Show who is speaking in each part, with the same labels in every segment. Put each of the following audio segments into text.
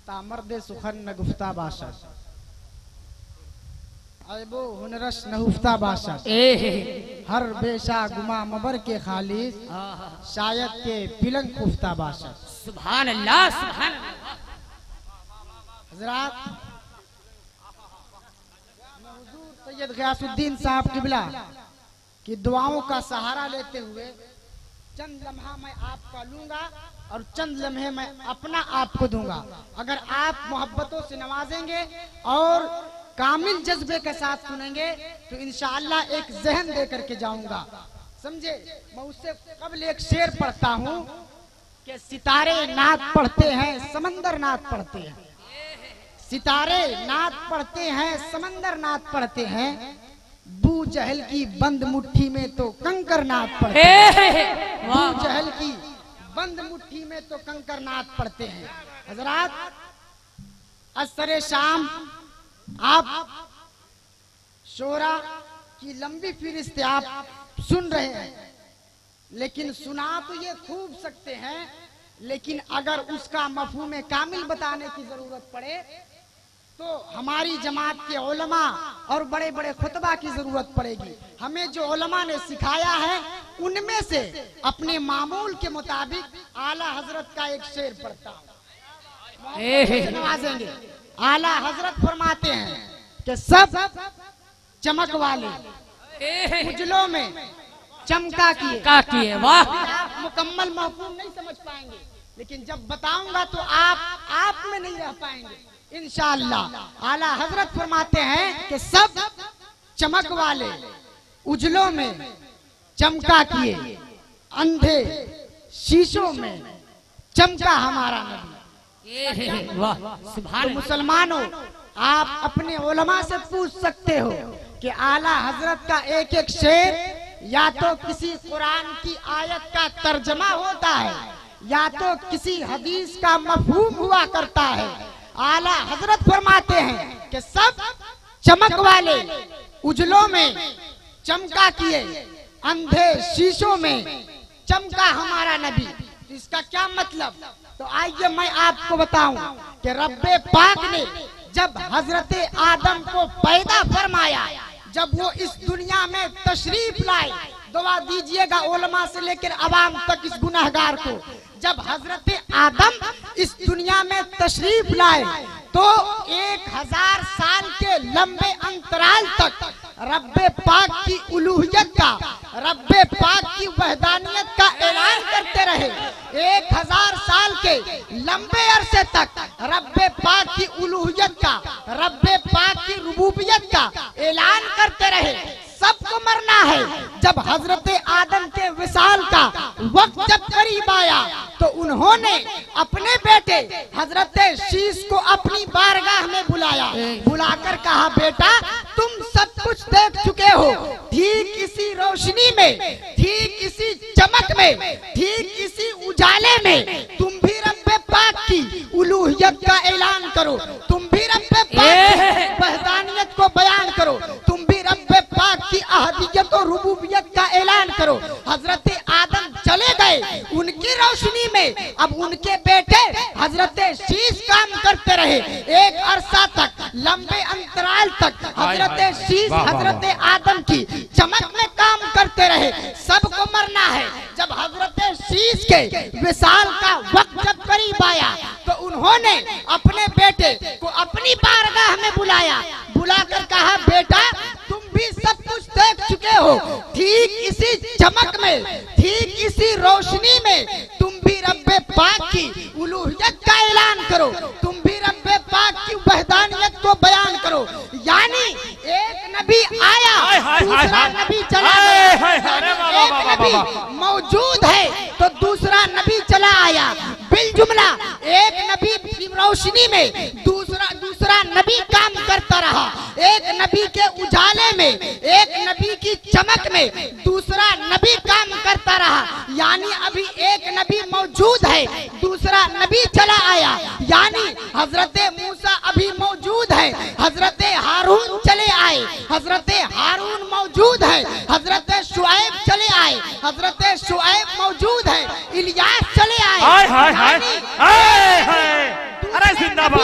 Speaker 1: तामर्द सुखन न गुफ्ता बाशा अबो हुनरस नहुफ्ता बाशा हर बेशा गुमा मबर के खालिस शायद के पिलंग कुफ्ता बाशा।
Speaker 2: सुभान अल्लाह सुभान अल्लाह।
Speaker 1: हजरात सैयद गयासुद्दीन साहब किबला की दुआओं का सहारा लेते हुए चंद लम्हा मैं आपका लूंगा और चंद लम्हे मैं अपना आपको दूंगा। अगर आप मोहब्बतों से नवाजेंगे और कामिल जज्बे के साथ सुनेंगे तो इंशाअल्लाह एक जहन दे करके जाऊंगा, समझे। मैं उससे कबल एक शेर पढ़ता हूँ कि सितारे नात पढ़ते हैं समंदर नात पढ़ते हैं, सितारे नात पढ़ते हैं समंदर नात पढ़ते हैं, बू जहल की बंद मुट्ठी में तो कंकर नात पढ़ते हैं, बू जहल की बंद मुट्ठी में तो कंकर नात पढ़ते हैं। हजरात असरे शाम आप शोरा की लंबी फिरिस्त आप सुन रहे हैं, लेकिन सुना तो ये खूब सकते हैं, लेकिन अगर उसका मफहूम कामिल बताने की जरूरत पड़े तो हमारी जमात के उलमा और बड़े बड़े खुतबा की जरूरत पड़ेगी। हमें जो उलमा ने सिखाया है उनमें से अपने मामूल के मुताबिक आला हजरत का एक शेर पढ़ता हूँ, नवाजेंगे। आला हजरत फरमाते हैं कि सब चमक वाले उजलों में चमका किए।
Speaker 2: वाह,
Speaker 1: आप मुकम्मल मफहूम नहीं समझ पाएंगे, लेकिन जब बताऊंगा तो आप में नहीं रह पाएंगे इंशाअल्लाह। आला हजरत फरमाते हैं कि सब चमक वाले उजलों में चमका किए, अंधे शीशों में चमका हमारा नबी।
Speaker 2: वाह सुभान।
Speaker 1: तो मुसलमानों आप अपने उलमा से पूछ सकते हो कि आला हजरत का एक एक शेर या तो किसी कुरान की आयत का तर्जमा होता है या तो किसी हदीस का मफहूम हुआ करता है। आला हजरत फरमाते हैं कि सब चमक वाले उजलों में चमका किए, अंधे शीशों में चमका हमारा नबी। इसका क्या मतलब? तो आइए मैं आपको बताऊं कि रब्बे पाक ने जब हजरत आदम को पैदा फरमाया, जब वो इस दुनिया में तशरीफ लाए, दुआ दीजिएगा उलमा से लेकर अवाम तक इस गुनहगार को, जब हजरत आदम इस दुनिया में तशरीफ लाए तो 1000 साल के लंबे अंतराल तक रब्बे पाक की उलूहियत का, रब्बे पाक की वहदानियत का ऐलान करते रहे। 1000 साल के लंबे अरसे तक रब्बे पाक की उलूहियत का, रब्बे पाक की रुबूबियत का ऐलान करते रहे। सबको मरना है। जब हजरत आदम के विसाल का वक्त जब करीब आया तो उन्होंने अपने बेटे हजरत शीश को अपनी बारगाह में बुलाया, बुलाकर कहा बेटा तुम सब कुछ देख चुके हो, ठीक इसी रोशनी में, ठीक इसी चमक में, ठीक इसी उजाले में तुम भी रब्बे पाक की उलूहियत का ऐलान करो, तुम भी रब्बे पाक की वहदानियत को बयान करो, तुम भी रब्बे पाक की अहदियत और रुबूबियत का ऐलान करो। हजरत आदम चले गए, उनकी रोशनी में अब उनके बेटे हजरत शीश काम करते रहे। एक अरसा तक, लंबे अंतराल तक हजरत शीश हजरत आदम की चमक में काम करते रहे। सबको मरना है। जब हजरत शीश के विसाल का वक्त जब करीब आया तो उन्होंने अपने बेटे को अपनी बारगाह में बुलाया, बुलाकर कहा बेटा तुम भी सब कुछ देख चुके हो, ठीक इसी चमक में, ठीक इसी रोशनी में तुम भी रब्बे पाक की उलूहियत का ऐलान करो, तुम भी रब्बे पाक की वहदानियत को बयान करो। यानी एक नबी आया, दूसरा नबी चला गया। एक नबी मौजूद है तो दूसरा नबी चला आया। बिलजुमला एक नबी की रोशनी में दूसरा नबी काम करता रहा। एक नबी के उजाले में, एक नबी की चमक में दूसरा नबी काम करता रहा। यानी अभी एक नबी मौजूद है, दूसरा नबी चला आया। यानी हजरत मूसा अभी मौजूद है, हजरत हारून चले आए, हजरत हारून मौजूद है, हजरत शुएब चले आए, हजरत शुएब मौजूद है, इलियास चले आए।
Speaker 3: अरे जिंदाबाद।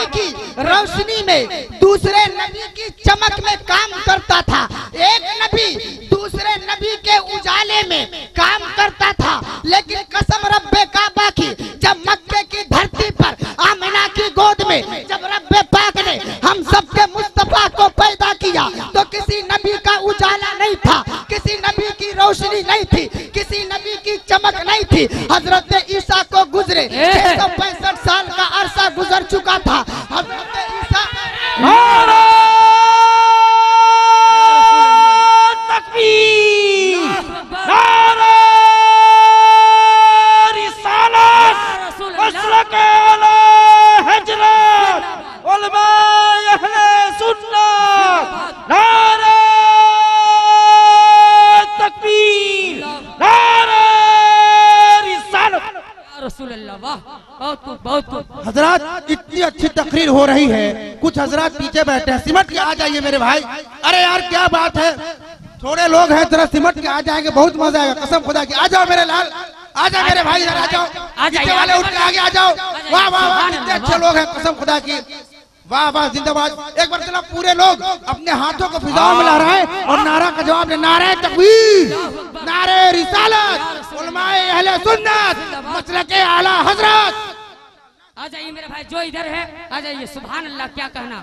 Speaker 1: रोशनी में, दूसरे नबी की चमक में काम करता था। एक नबी दूसरे नबी के उजाले में काम करता था। लेकिन कसम रब्बे काबा की, जब मक्के की धरती पर आमिना की गोद में जब रब्बे पाक ने हम सबके मुस्तफा को पैदा किया तो किसी नबी का उजाला नहीं था, किसी नबी की रोशनी नहीं थी, किसी नबी की चमक नहीं थी। हजरत ईसा को गुजरे 665 साल का अरसा गुजर चुका था। हजरत ईसा
Speaker 3: तकबीर, नारे रिसालत, मसलक आला हजरत, उलमा अहले सुन्नत, नारे तकबीर, नारे रिसालत।
Speaker 2: रसूलुल्लाह, वाह, बहुत खूब, बहुत खूब।
Speaker 3: हजरत इतनी अच्छी तकरीर हो रही है, कुछ हजरत पीछे बैठे हैं, सिमट के आ जाइए मेरे भाई। अरे यार क्या बात है, थोड़े लोग हैं, जरा सिमट के आ जाएंगे, बहुत मजा आएगा कसम खुदा की। आ जाओ मेरे लाल, आ जाओ मेरे भाई, आ जाओ, पीछे वाले उठ के आगे आ जाओ। वाह वाह वाह, कितने अच्छे लोग हैं कसम खुदा की, वाह वाह, जिंदाबाद। एक बार चलो पूरे लोग अपने हाथों को फिजाओं में लहराएं और नारा का जवाब दें, नारे तकबीर, नारे रिसालत, उलमाए अहले सुन्नत, मसलके आला हजरत।
Speaker 2: आ जाइए मेरे भाई, जो इधर है आ जाइए। सुभान अल्लाह, क्या कहना।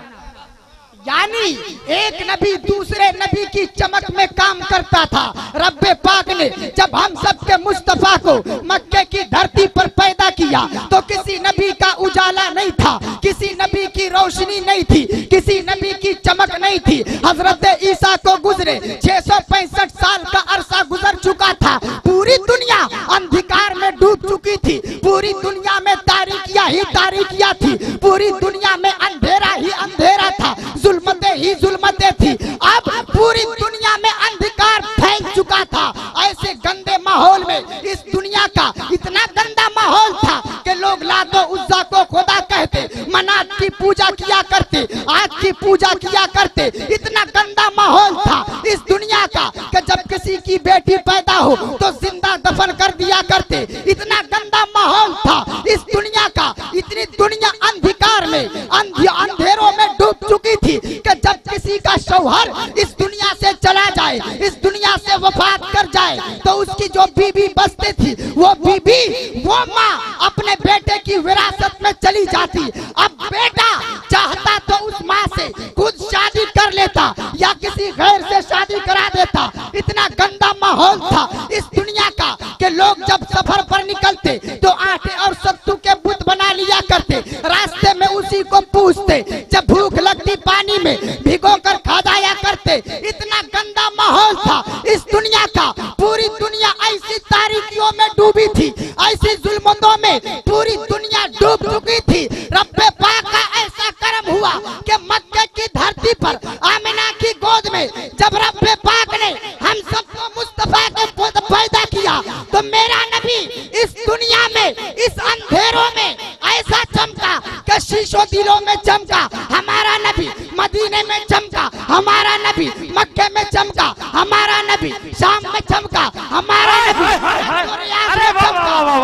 Speaker 1: यानी एक नबी दूसरे नबी की चमक में काम करता था। रब्बे पाक ने जब हम सबके मुस्तफा को मक्के की धरती पर पैदा किया तो किसी नबी का उजाला नहीं था, किसी नबी की रोशनी नहीं थी, किसी नबी की चमक नहीं थी। हजरत ईसा को गुजरे 665 साल का अरसा गुजर चुका था। पूरी दुनिया अंधकार में डूब चुकी थी, पूरी दुनिया में तारीकियां ही तारीकियां थी, पूरी दुनिया में अंधेरा ही अंधेरा था, जुल्मतें ही जुल्मतें थी। अब पूरी दुनिया में अंधकार फैल चुका था। ऐसे गंदे माहौल में इस दुनिया का इतना गंदा माहौल था कि लोग लातो उज्जा को खुदा कहते, मनात की पूजा किया करते, आग की पूजा किया करते। इतना गंदा माहौल था इस दुनिया का कि जब किसी की बेटी पैदा हो तो जिंदा दफन कर दिया करते। इतना गंदा माहौल था इस दुनिया का। इतनी दुनिया अंधकार में अंधेरों में डूब चुकी थी कि जब किसी का शौहर इस दुनिया से चला जाए, इस दुनिया से वफात कर जाए तो उसकी जो बीबी बचती थी वो बीबी, वो माँ अपने बेटे की विरासत में चली जाती। अब बेटा चाहता तो उस माँ से खुद शादी कर लेता या किसी गैर से शादी करा देता। इतना गंदा माहौल था इस दुनिया का कि लोग जब सफर पर निकलते तो आटे और सत्तू के बुत बना लिया करते, रास्ते में उसी को पूछते, जब भूख लगती पानी में भिगो कर खा जाया करते। इतना गंदा माहौल था इस दुनिया का। पूरी दुनिया ऐसी तारीकियों में डूबी थी, ऐसी जुल्मतों में पूरी दुनिया डूब चुकी थी। रब्बे पाक का ऐसा करम हुआ कि मक्के की धरती पर आमिना की गोद में जब रब्बे पाक ने हम सबको मुस्तफा को पैदा किया तो मेरा नबी इस दुनिया में इस अंधेरों में ऐसा चमका कि शीशों दिलों में चमका। हमारा नबी मदीने में चमका, हमारा नबी मक्के में चमका, हमारा नबी शाम में चमका, हमारा नबी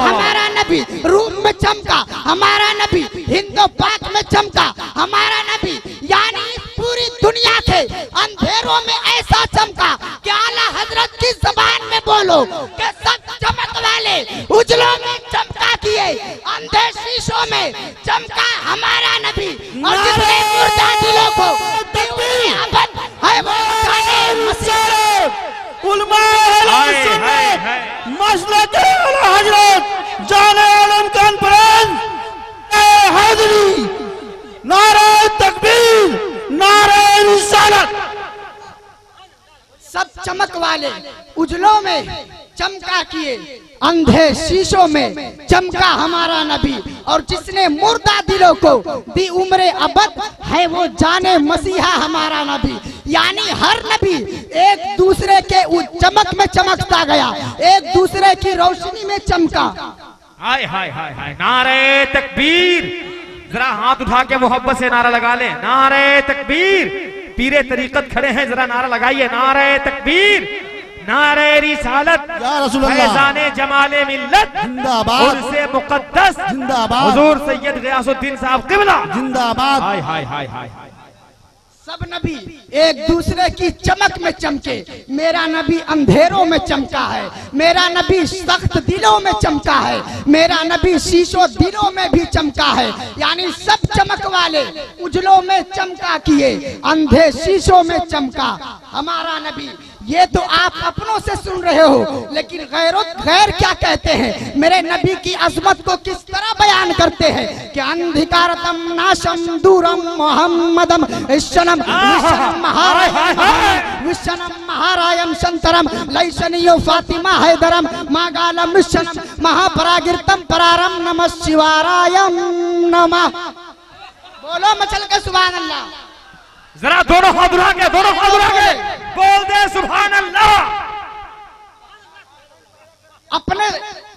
Speaker 1: हमारा नबी रूम में चमका, हमारा नबी हिंदू पाक में चमका, हमारा नबी। यानी पूरी दुनिया के अंधेरों में ऐसा चमका कि आला हजरत की जबान में बोलो कि सब चमक वाले उजलों में चमका किए, अंधे शीशों में चमका हमारा नबी। और जिसने मुर्दा दिलों को अबद है वो जाने मसीह
Speaker 3: उलमा अहले सुन्नत, मसलक आला हजरत, जाने आलम कॉन्फ्रेंस हाजिरी, नारे तकबीर, नारे रिसालत।
Speaker 1: सब चमक वाले उजलों में चमका किए, अंधे शीशों में चमका हमारा नबी। और जिसने मुर्दा दिलों को दी उम्रे अबद है वो जाने मसीहा हमारा नबी। यानी हर नबी एक दूसरे के चमक में चमकता गया, एक दूसरे की रोशनी में चमका।
Speaker 4: हाय हाय हाय हाय, नारे तकबीर। जरा हाथ उठा के मोहब्बत से नारा लगा ले, नारे तकबीर। पीरे तरीकत खड़े हैं, जरा नारा लगाइए, नारे तकबीर, नारे रिसालत,
Speaker 5: या रसूल अल्लाह,
Speaker 4: फैज़ाने जमाले मिल्लत,
Speaker 5: जिंदाबाद,
Speaker 4: उर्से मुक़द्दस,
Speaker 5: जिंदाबाद,
Speaker 4: हुजूर सैयद ग़ियासुद्दीन साहब क़िबला,
Speaker 5: जिंदाबाद।
Speaker 4: हाय हाय हाय हाय।
Speaker 1: सब नबी एक दूसरे की चमक में चमके, मेरा नबी अंधेरों में चमका है, मेरा नबी सख्त दिलों में चमका है, मेरा नबी शीशो दिलों में भी चमका है। यानी सब चमक वाले उजलों में चमका किए, अंधे शीशों में चमका हमारा नबी। ये तो आप अपनों से सुन रहे हो, लेकिन गैर क्या कहते हैं, मेरे नबी की अजमत को किस तरह बयान करते हैं कि अंधिकारतम नाशम दूरम मोहम्मदम विश्वनम महारायम शंतरम लैसनियो फातिमा हैदरम मागालम विश्वनम महापरागिरतम परारम नमः शिवारायम नमः। बोलो मचल के सुभान अल्लाह।
Speaker 4: जरा दोनों हाथ उठा के बोल दे सुभान अल्लाह।
Speaker 1: अपने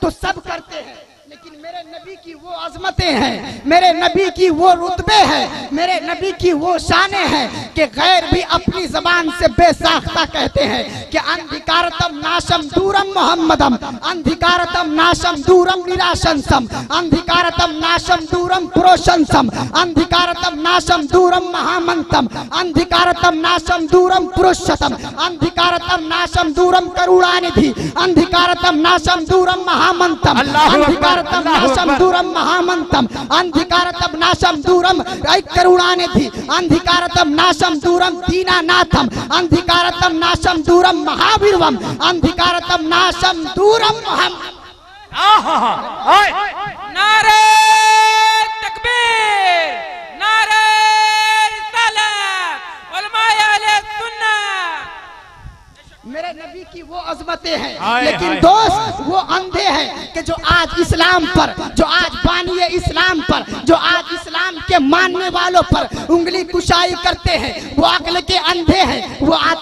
Speaker 1: तो सब करते हैं, लेकिन मेरे नबी की वो अजमतें हैं, मेरे नबी की वो रुतबे हैं, मेरे नबी की वो शाने हैं कि गैर भी अपनी जबान से बेसाख्ता कहते हैं कि अंधिकारतम नाशम दूरम मोहम्मदम, अंधिकारतम नाशम दूरम निराशंसम, अंधिकारतम नाशम दूरम पुरोशंसम, अंधिकारतम नाशम दूरम महामंतम, अंधिकारतम नाशम दूरम पुरुषतम, अंधिकारतम नाशम दूरम करुणानिधि, अंधिकारतम नाशम दूरम महामंतम, अंधिकारतम नाशम दूरम महामंतम, अंधिकारतम नाशम दूरम करुणानिधि, अंधिकारतम नाशम दूरम दीनानाथम, अंधिकारतम नाशम दूरम महावीरवम, अंधिकारतम नाशम दूरम
Speaker 2: नारे तकबीर, नारे रिसालत, उलमाए अहले सुन्नत।
Speaker 1: मेरे नबी की वो अजमतें हैं, लेकिन दोस्त वो अंधे हैं कि जो आज इस्लाम पर, जो आज बानी इस्लाम पर, जो आज इस्लाम के मानने वालों पर उंगली कुशाई करते हैं, वो अक्ल के अंधे हैं, वो आंख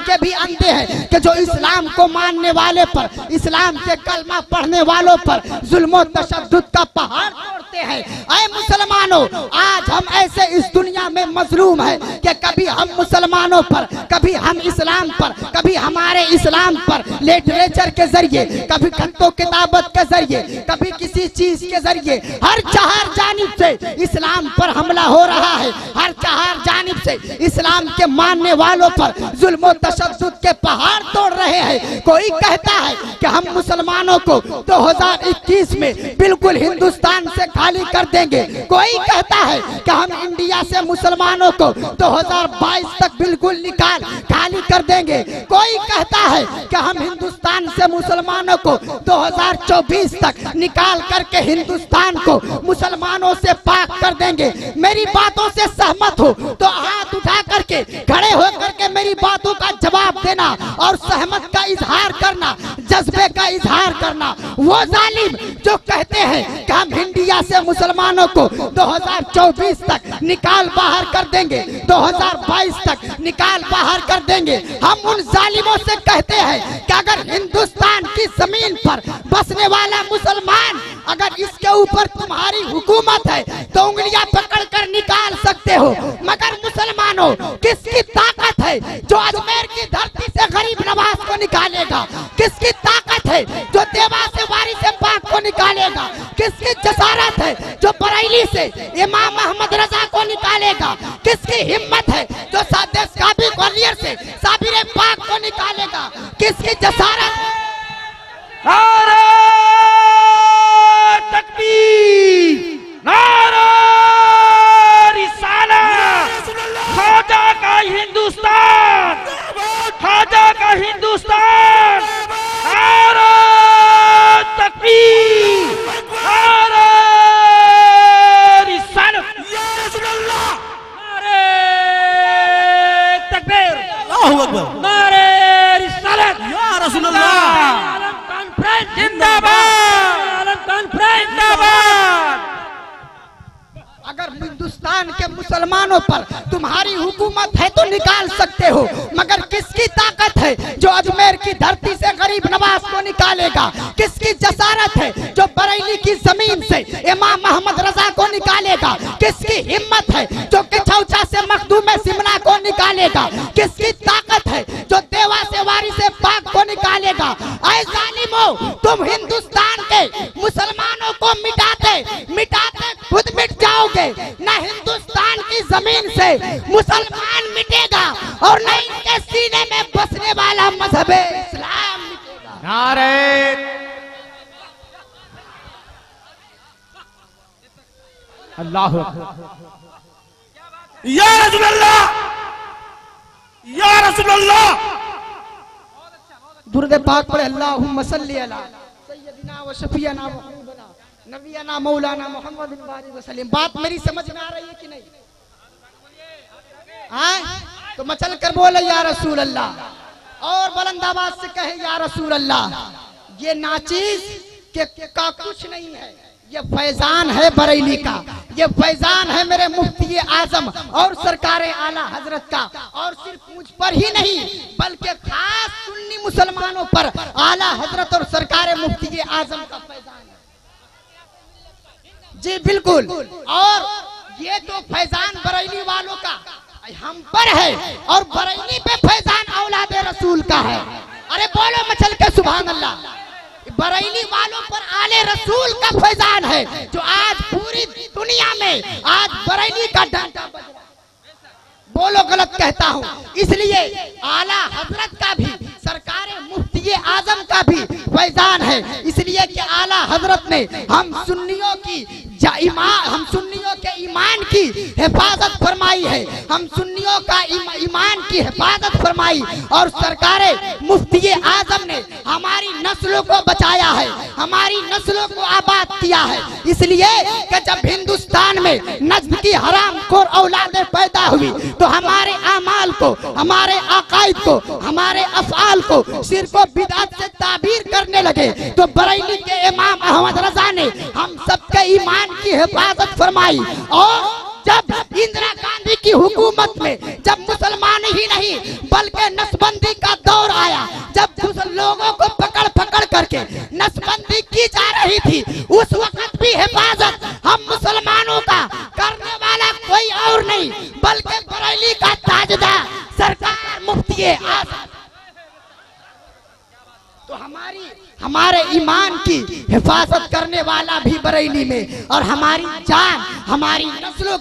Speaker 1: के भी अंधे हैं कि जो इस्लाम को मानने वाले पर, इस्लाम के कलमा पढ़ने वालों पर जुल्म तशद्दुद का पहाड़ तोड़ते हैं। ऐ मुसलमानों, आज हम ऐसे इस दुनिया में मजलूम है कि कभी हम मुसलमानों पर, कभी हम इस्लाम पर, कभी हमारे इस्लाम पर लिटरेचर के जरिए, कभी खत्तो किताबत के जरिए, कभी किसी चीज के जरिए हर चार जानिब से इस्लाम पर हमला हो रहा है, हर चार जानिब से इस्लाम के मानने वालों पर जुल्म तशद्दुद के पहाड़ तोड़ रहे हैं। कोई कहता है कि हम मुसलमानों को 2021 में बिल्कुल हिंदुस्तान से खाली कर देंगे, कोई कहता है कि हम इंडिया से मुसलमानों को 2022 तक बिल्कुल खाली कर देंगे, कोई कहता है कि हम हिंदुस्तान से मुसलमानों को 2024 तक निकाल करके हिंदुस्तान को मुसलमानों से पाक कर देंगे। मेरी बातों से सहमत हो तो हाथ उठा करके खड़े हो करके मेरी बातों का जवाब देना और सहमत का इजहार करना, जज्बे का इजहार करना। वो जालिम जो कहते हैं कि हम इंडिया से मुसलमानों को 2024 तक निकाल बाहर कर देंगे, 2022 तक निकाल बाहर कर देंगे, हम उन जालिमों से कहते हैं कि अगर हिंदुस्तान की जमीन पर बसने वाला मुसलमान, अगर इसके ऊपर तुम्हारी हुकूमत है तो उंगलियां पकड़कर निकाल सकते हो, मगर मुसलमानों किसकी ताकत है जो अजमेर की धरती से गरीब नवाज को निकालेगा? किसकी ताकत है जो देवा से वारी से पाक को निकालेगा? किसकी जसारत है जो बरेली से इमाम अहमद रजा को निकालेगा? किसकी हिम्मत है जो साबिर ग्वालियर से साबिर पाक को निकालेगा? किसकी जसारत?
Speaker 4: नारे तकबीर, नारे रिसालत, ख्वाजा का हिंदुस्तान, ख्वाजा का हिंदुस्तान, नारे तकबीर, नारे रिसालत, नारे तकबीर,
Speaker 5: अल्लाहु अकबर,
Speaker 4: नारे रिसालत,
Speaker 5: या रसूल अल्लाह,
Speaker 4: जिंदाबाद, जिंदाबाद।
Speaker 1: अगर हिंदुस्तान के मुसलमानों पर तुम्हारी हुकूमत है तो निकाल सकते हो, मगर किसकी ताकत है जो अजमेर की धरती से गरीब नवाज को निकालेगा? किसकी जसारत है जो बरेली की जमीन से इमाम अहमद रजा को निकालेगा? किसकी हिम्मत है जो किछौचा से मखदूम सिमना को निकालेगा? किसकी ताकत है जो देवा से बीमारी से पाक को निकालेगा। ऐ जालिमो, तुम हिंदुस्तान के मुसलमानों को मिटाते मिटाते खुद मिट जाओगे। न हिंदुस्तान की जमीन से मुसलमान मिटेगा और न इनके सीने में बसने वाला मजहब इस्लाम मिटेगा।
Speaker 4: नारे अल्लाह
Speaker 5: या रसूल अल्लाह, या रसूल अल्लाह।
Speaker 1: दुरूद पाक पढ़े, अल्लाहुम्मा सल्ली अला सय्यदिना व शफीना व हबीबना नबियना मौलाना मुहम्मद बारिक वसल्लम। बात मेरी समझ में आ रही है कि नहीं? हाँ, तो मचल कर बोले या रसूल अल्लाह और बुलंद आवाज से कहे या रसूल अल्लाह। ये नाचीज के का कुछ नहीं है, ये फैजान है बरेली का, ये फैजान है मेरे मुफ्ती आजम और सरकार आला हजरत का। और सिर्फ मुझ पर ही नहीं बल्कि खास सुन्नी मुसलमानों पर आला हजरत और सरकार मुफ्ती आजम का फैजान है। जी बिल्कुल। और ये तो फैजान बरेली वालों का हम पर है और बरेली पे फैजान औलाद रसूल का है। अरे बोलो मचल के सुभान अल्लाह। बरेली वालों पर आले रसूल का फैजान है जो आज पूरी दुनिया में आज बरेली का डंका बज रहा है। बोलो गलत कहता हूँ। इसलिए आला हजरत का भी सरकार मुफ्ती आजम का भी फैजान है। इसलिए कि आला हजरत ने हम सुन्नियों के ईमान की हिफाजत फरमाई है, हम सुन्नियों का ईमान की हिफाजत फरमाई। और सरकार मुफ्ती आजम ने हमारी नस्लों को बचाया है, हमारी नस्लों को आबाद किया है। इसलिए कि जब हिंदुस्तान में नस्ल की हरामखोर औलादें पैदा हुई तो हमारे आमाल को, हमारे अकायद को, हमारे अफआल को सिर्फ बिदअत से ताबीर करने लगे। तो बरेली के इमाम अहमद रजा ने हम सबके ईमान की हिफाजत फरमाई। और जब इंदिरा गांधी की हुकूमत में जब मुसलमान ही नहीं बल्कि नसबंदी का दौर आया, जब लोगों को पकड़ पकड़ करके नसबंदी की जा रही थी, उस वक्त भी हिफाजत हम मुसलमानों का करने वाला कोई और नहीं बल्कि बरेली का ताजदार सरकार मुफ्ती आजम। तो हमारे ईमान की हिफाजत करने वाला भी बरेली में और हमारी जान, हमारी नस्लों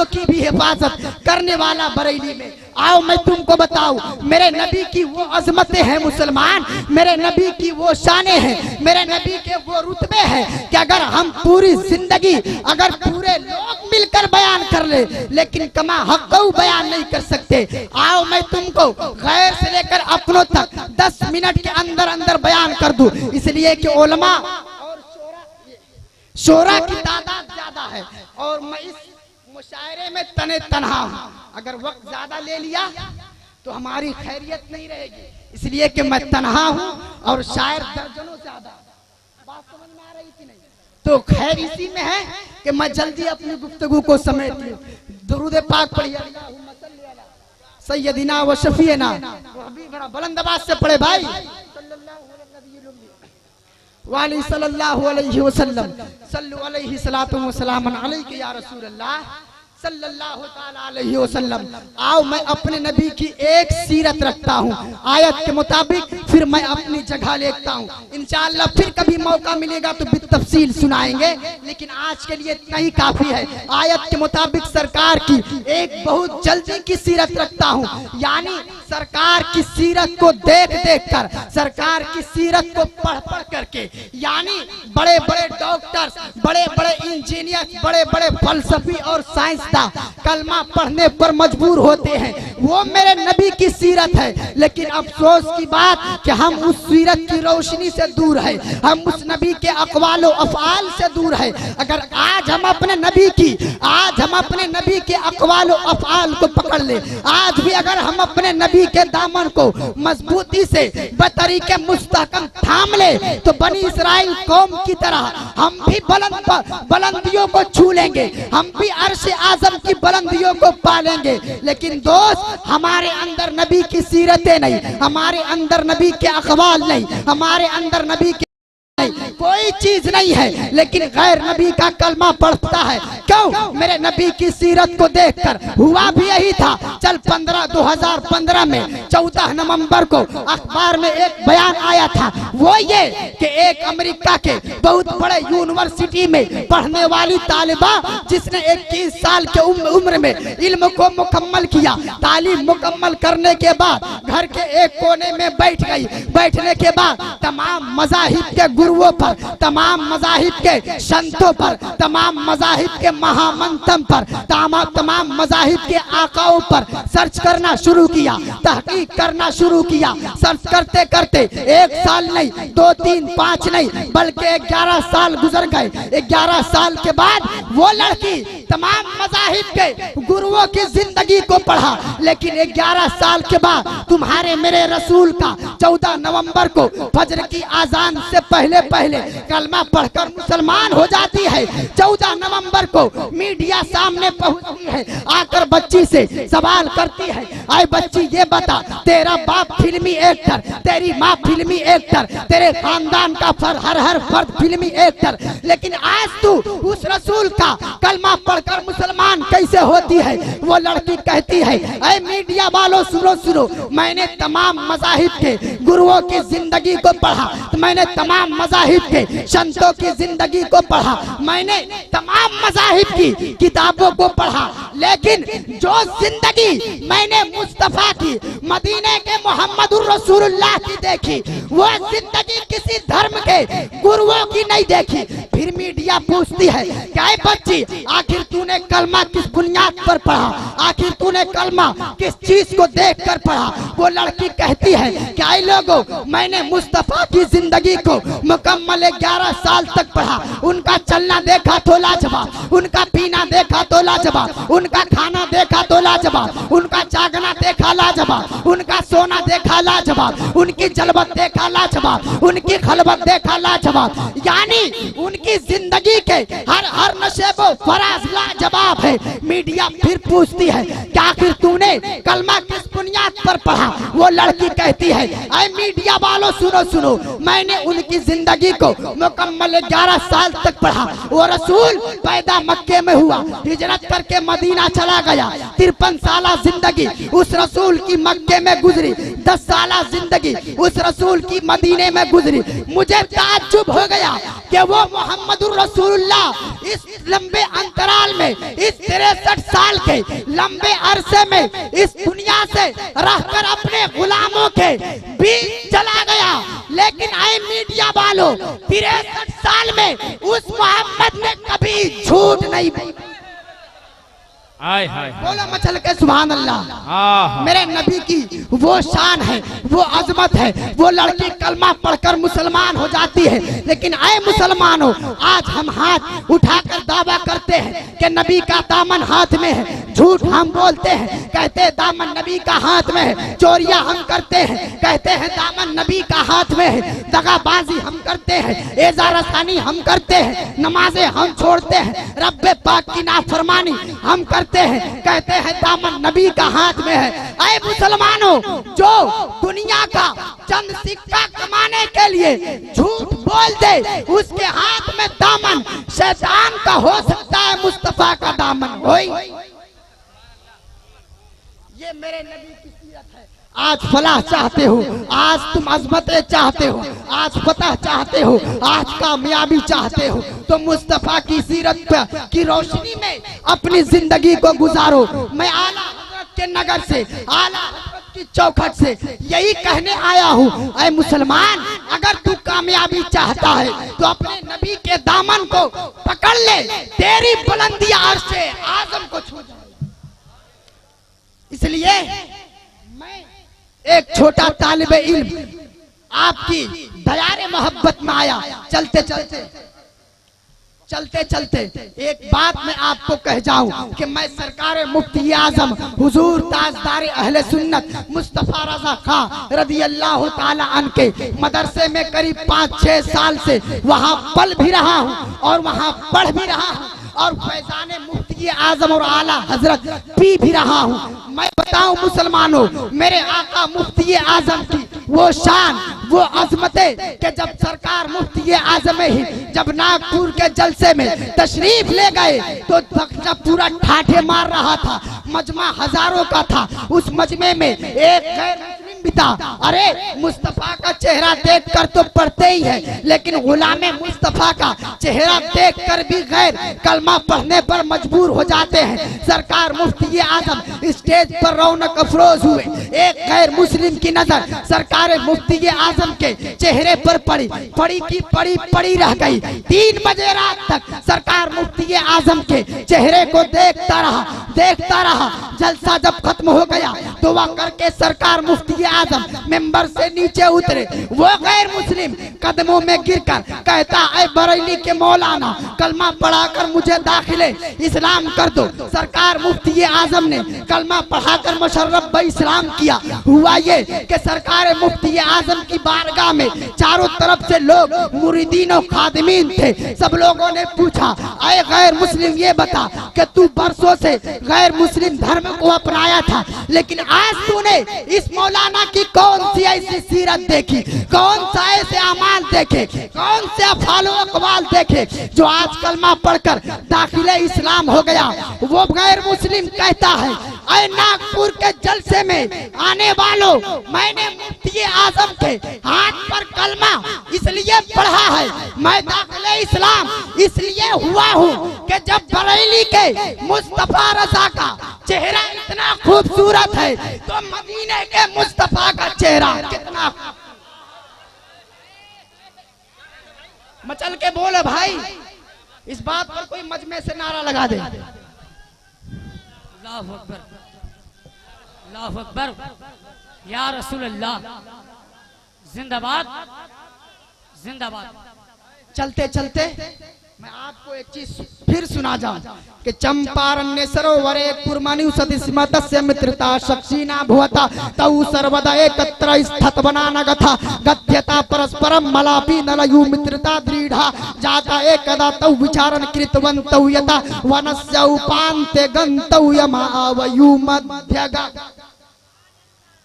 Speaker 1: की भी हिफाजत करने वाला बरेली में। आओ मैं तुमको बताऊं, मेरे नबी की वो अजमतें हैं मुसलमान, मेरे नबी की वो शानें हैं, मेरे नबी के वो रुतबे हैं कि अगर हम पूरी जिंदगी अगर पूरे लोग मिलकर बयान कर ले लेकिन कमा हक़ बयान नहीं कर सकते। आओ मैं तुमको गैर से लेकर अपनों तक 10 मिनट के अंदर अंदर बयान कर दूं। इसलिए कि उलमा और शोरा की तादाद ज्यादा है और मैं इस मुशायरे में तने तन्हा हूं। अगर वक्त ज्यादा ले लिया तो हमारी खैरियत नहीं रहेगी। इसलिए कि मैं तन्हा हूं और शायर दर्जनों ज्यादा। बात समझ में आ रही थी नहीं? तो खैर इसी में है कि मैं जल्दी अपनी गुफ्तगू को समेट लूं। दुरूद पाक पढ़िए, अल्लाहुम्मा सल्ली अला सय्यदिना व शफीना, वो अभी बड़ा बुलंद आवाज से पढ़े भाई, वाली सल्लल्लाहु अलैहि वसल्लम, सल्लु अलैहि सलातु व सलामन अलैका या रसूल अल्लाह सल्लल्लाहु ताला अलैहि वसल्लम। आओ मैं अपने नबी की एक सीरत रखता हूँ आयत के मुताबिक, फिर मैं अपनी जगह लेता हूँ। इंशाअल्लाह फिर कभी मौका मिलेगा तो बितफसील सुनाएंगे, लेकिन आज के लिए इतना ही काफी है। आयत के मुताबिक सरकार की एक बहुत जल्दी की सीरत रखता हूँ, यानी सरकार की सीरत को देख देख कर, सरकार की सीरत को पढ़ पढ़ करके, यानी बड़े बड़े डॉक्टर्स, बड़े बड़े इंजीनियर, बड़े बड़े फलसफी और साइंसदान कलमा पढ़ने पर मजबूर होते हैं। वो मेरे नबी की सीरत है, लेकिन अफसोस की बात कि हम उस सीरत की रोशनी से दूर है, हम उस नबी के अक़वाल व अफ़आल से दूर है। अगर आज हम अपने नबी के अक़वाल व अफ़आल को पकड़ ले, आज भी अगर हम अपने नबी के दामन को मजबूती से बतरीके मुस्तहकम थाम ले तो बनी इस्राइल कौम की तरह हम भी बुलंदियों को छू लेंगे, हम भी अर्श आज़म की बुलंदियों को पालेंगे। लेकिन दोस्त, हमारे अंदर नबी की सीरतें नहीं, हमारे अंदर नबी के अक़वाल नहीं, हमारे अंदर नबी के नहीं, कोई कोई चीज नहीं है, लेकिन गैर नबी का कलमा पढ़ता है। क्यों? मेरे नबी की सीरत को देखकर हुआ भी यही था। चल 2015 में 14 नवंबर को अखबार में एक बयान आया था, वो ये कि एक अमेरिका के बहुत बड़े यूनिवर्सिटी में पढ़ने वाली तालिबा जिसने 21 साल के उम्र में इल्म को मुकम्मल किया, तालीम मुकम्मल करने के बाद घर के एक कोने में बैठ गई। बैठने के बाद तमाम मज़ाहिब के गुरुओं पर, तमाम मज़ाहिब के संतों पर, तमाम मज़ाहिब के महामंतम पर, तमाम मज़ाहिब के आकाओं पर सर्च करना शुरू किया, तहकीक करना शुरू किया। सर्च करते करते 1 साल नहीं, 2, 3, 5 नहीं, बल्कि 11 साल गुजर गए। 11 साल के बाद वो लड़की तमाम मज़ाहिब के गुरुओं की जिंदगी को पढ़ा, लेकिन 11 साल के बाद तुम्हारे मेरे रसूल का 14 नवंबर को फजर की आजान से पहले पहले कलमा पढ़कर मुसलमान हो जाती है। 14 नवंबर को मीडिया सामने पहुंचती है, आकर बच्ची से सवाल करती है, आए बच्ची ये बता, तेरा बाप फिल्मी एक्टर, तेरी माँ फिल्मी एक्टर, तेरे खानदान का हर फर्द फिल्मी एक्टर, लेकिन आज तू उस रसूल का कलमा पढ़कर मुसलमान कैसे होती है? वो लड़की कहती है, ऐ मीडिया वालों सुनो, मैंने तमाम मज़ाहिब के गुरुओं की जिंदगी को पढ़ा, मैंने तमाम मज़ाहिब के संतों की जिंदगी को पढ़ा, मैंने तमाम मज़ाहिब की किताबों को पढ़ा, लेकिन जो जिंदगी मैंने मुस्तफा की, मदीने के मोहम्मदुर रसूलुल्लाह की देखी, वो जिंदगी किसी धर्म के गुरुओं की नहीं देखी। फिर मीडिया पूछती है, क्या बच्ची आखिर तूने कलमा किस बुनियाद पर पढ़ा, आखिर तूने कलमा किस चीज को देखकर पढ़ा? वो लड़की कहती है, क्या लोगों, मैंने मुस्तफा की जिंदगी को मुकम्मल 11 साल तक पढ़ा। उनका चलना देखा तो लाजवाब, उनका पीना देखा तो लाजवाब, उनका खाना देखा तो लाजवाब, उनका जागना देखा लाजवाब, उनका सोना देखा लाजवाब, उनकी जलवत देखा लाजवाब, उनकी खलबत देखा लाजवाब। यानी उनकी जिंदगी के हर नशेबो फराज लाजवाब है। मीडिया फिर पूछती है, क्या आखिर तूने कलमा किस बुनियाद पर पढ़ा? वो लड़की कहती है, ऐ मीडिया वालों सुनो, मैंने उनकी जिंदगी को मुकम्मल 11 साल तक पढ़ा। वो रसूल पैदा मक्के में हुआ, हिजरत करके मदीना चला गया, 53 साल जिंदगी उस रसूल की मक्के में गुजरी, 10 साल जिंदगी उस रसूल की मदीने में गुजरी। मुझे ताज्जुब हो गया कि वो मोहम्मदुर रसूलुल्लाह इस लंबे अंतराल में, इस 63 साल के लंबे अरसे में इस दुनिया से रहकर अपने गुलामों के बीच चला गया, लेकिन आए मीडिया वालों, 63 साल में उस मोहम्मद ने कभी झूठ नहीं बोला।
Speaker 4: हाय हाय
Speaker 1: बोला मचल के सुभान अल्लाह। मेरे नबी की वो शान है, वो अजमत है। वो लड़की कलमा पढ़कर मुसलमान हो जाती है, लेकिन आए मुसलमानों, आज हम हाथ उठाकर दावा करते हैं कि नबी का दामन हाथ में है। झूठ हम बोलते हैं, कहते हैं दामन नबी का हाथ में है। चोरियां हम करते हैं, कहते हैं दामन नबी का हाथ में है। दगाबाजी हम करते हैं, एजा रसानी हम करते हैं, नमाजें हम छोड़ते हैं, रब्बे पाक की नाफरमानी हम करते हैं, कहते हैं दामन नबी का हाथ में है। ऐ मुसलमानों, जो दुनिया का चंद सिक्का कमाने के लिए झूठ बोल दे, उसके हाथ में दामन शैतान का हो सकता है, मुस्तफा का दामन कोई। ये मेरे नबी की सीरत है। आज फलाह चाहते हो, आज तुम अज़मतें चाहते हो, आज फतह चाहते हो, आज कामयाबी चाहते हो, तो मुस्तफा की सीरत की रोशनी में अपनी जिंदगी को गुजारो। मैं आला हज़रत के नगर से, आला हज़रत की चौखट से यही कहने आया हूँ, ऐ मुसलमान, अगर तू कामयाबी चाहता है तो अपने नबी के दामन को पकड़ ले, तेरी बुलंदियां अर्शे आज़म को छू जाए। इसलिए मैं एक छोटा तालिबे इल्म आपकी दयारे मोहब्बत में आया। चलते चलते एक बात मैं आपको कह जाऊं कि मैं सरकार मुफ्ती आजम हुजूर ताजदार अहले सुन्नत मुस्तफा रजा खां रदी अल्लाह ताला अन्हु के मदरसे में करीब 5-6 साल से वहां पल भी रहा हूं और वहां पढ़ भी रहा हूं और फैजाने मुफ्ती आजम और आला हजरत पी भी रहा हूँ। मैं बताऊं मुसलमानों, मेरे आका मुफ्ती आजम की वो शान, वो अजमतें कि जब सरकार मुफ्ती आजम ही जब नागपुर के जलसे में तशरीफ ले गए तो जब पूरा ठाठे मार रहा था, मजमा हजारों का था, उस मजमे में एक गैर मुस्लिम भी था। अरे मुस्तफा का चेहरा देखकर तो पढ़ते ही है, लेकिन गुलामे मुस्तफा का चेहरा देखकर भी गैर कलमा पढ़ने पर मजबूर हो जाते हैं। सरकार मुफ्ती आजम स्टेज पर रौनक अफरोज हुए, एक गैर मुस्लिम की नजर सरकार मुफ्ती आजम के चेहरे पर पड़ी, पड़ी की पड़ी रह गई। 3 बजे रात तक सरकार मुफ्ती आजम के चेहरे को देखता रहा। जलसा जब खत्म हो गया दुआ करके सरकार मुफ्ती आजम मेंबर से नीचे उतरे। वो गैर मुस्लिम कदमों में गिरकर कहता, ऐ बरेली के मौलाना, कलमा पढ़ाकर मुझे दाखिले इस्लाम कर दो। सरकार मुफ्ती आजम ने कलमा पढ़ाकर मुशर्रफ ब इस्लाम किया। हुआ ये कि सरकार मुफ्ती आजम की बारगाह में चारों तरफ से लोग मुरीदीन और खादिमीन थे। सब लोगों ने पूछा, ऐ गैर मुस्लिम ये बता कि तू बरसों से गैर मुस्लिम धर्म को अपनाया था, लेकिन आज तूने इस मौलाना की कौन सी ऐसी सीरत देखी, कौन सा ऐसे अमाल देखे, कौन से अफालो अकवाल देखे जो आज कलमा पढ़कर दाखिले इस्लाम हो गया। वो गैर मुस्लिम कहता है, ऐ नागपुर के जलसे में आने वालों, मैंने मुफ्ती आजम के हाथ पर कलमा इसलिए पढ़ा है, मैं दाखिले इस्लाम इसलिए हुआ हूँ कि जब बरेली के मुस्तफा रजा का चेहरा इतना खूबसूरत है तो मदीने के मुस्तफा का चेहरा कितना। मचल के बोले भाई, इस बात पर कोई मजमे से नारा लगा दे।
Speaker 2: अल्लाहु अकबर, अल्लाहु अकबर, या रसूल अल्लाह, जिंदाबाद जिंदाबाद।
Speaker 1: चलते चलते मैं आपको एक चीज फिर सुना जाऊं कि चंपारण्य सरोवरे कुर्मानि सतिस्मतस्य मित्रता शक्षिणा भवता तौ सर्वदा एकत्र स्थित बनानगथा गत्यता परस्परम मलापि नलयु मित्रता दृढ़ा जाता एकदा तौ विचारन कृतवन्तौ यथा वनस्य उपान्ते गन्तौ यमावयु मध्यगा।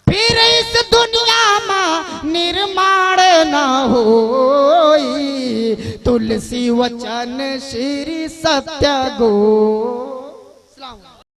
Speaker 1: फिर इस दुनिया में निर्माण न होई, तुलसी वचन श्री सत्य गो।